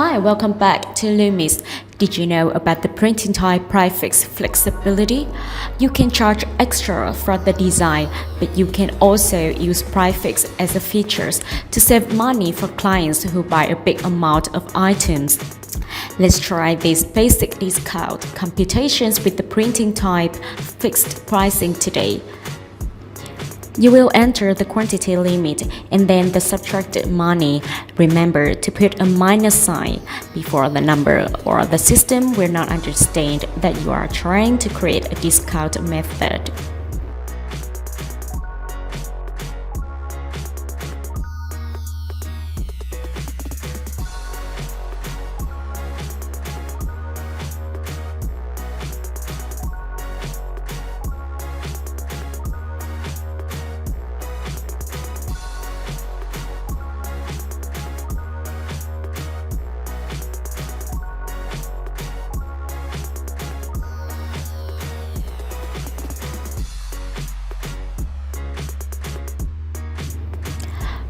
Hi, welcome back to Loomis. Did you know about the printing type prefix flexibility? You can charge extra for the design, but you can also use prefix as a feature to save money for clients who buy a big amount of items. Let's try this basic discount computations with the printing type fixed pricing today. You will enter the quantity limit and then the subtracted money. Remember to put a minus sign before the number or the system will not understand that you are trying to create a discount method.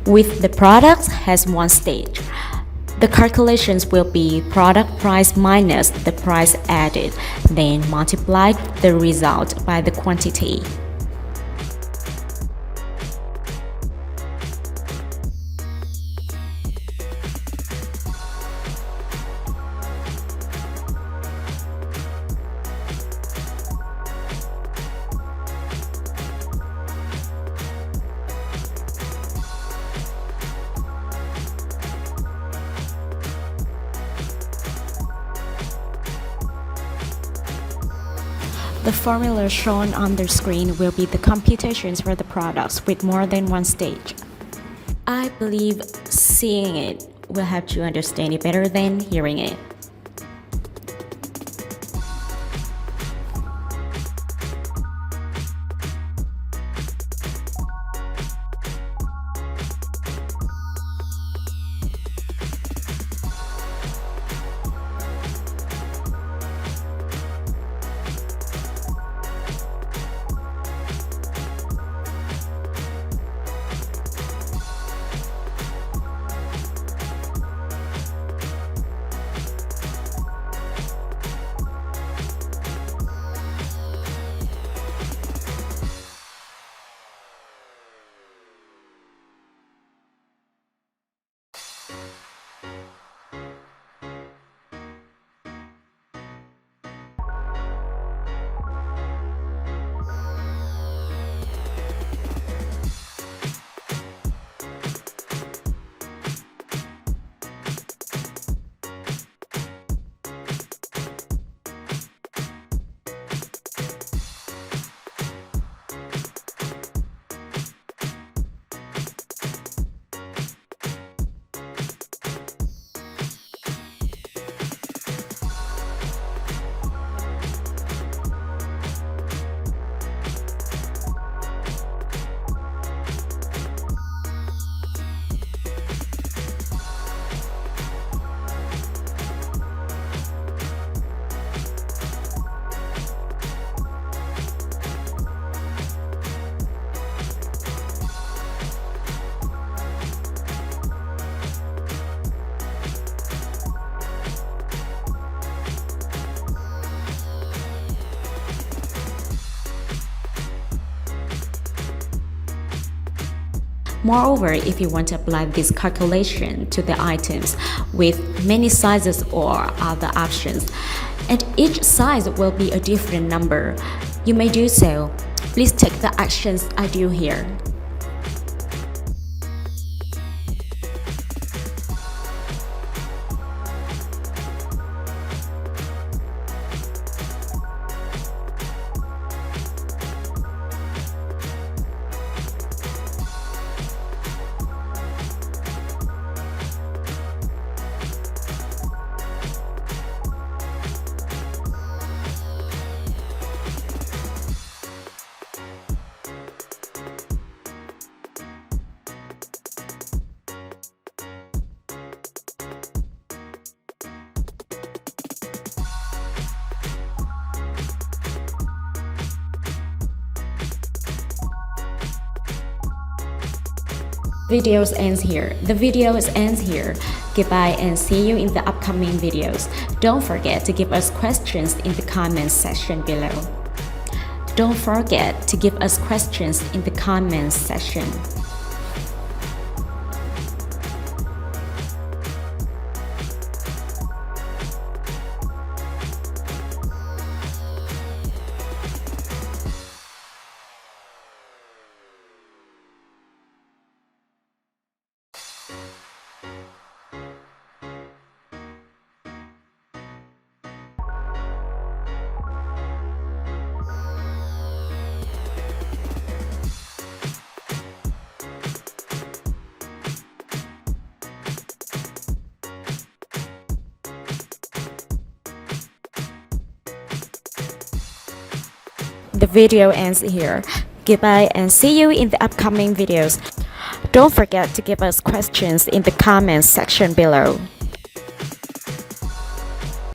With the products has one stage. The calculations will be product price minus the price added, then multiply the result by the quantity. The formula shown on the screen will be the computations for the products with more than one stage. I believe seeing it will help you understand it better than hearing it. Moreover, if you want to apply this calculation to the items with many sizes or other options, and each size will be a different number, you may do so. Please take the actions I do here. The video ends here. Goodbye and see you in the upcoming videos. Don't forget to give us questions in the comments section below. Don't forget to give us questions in the comments section. The video ends here. Goodbye and see you in the upcoming videos. Don't forget to give us questions in the comments section below.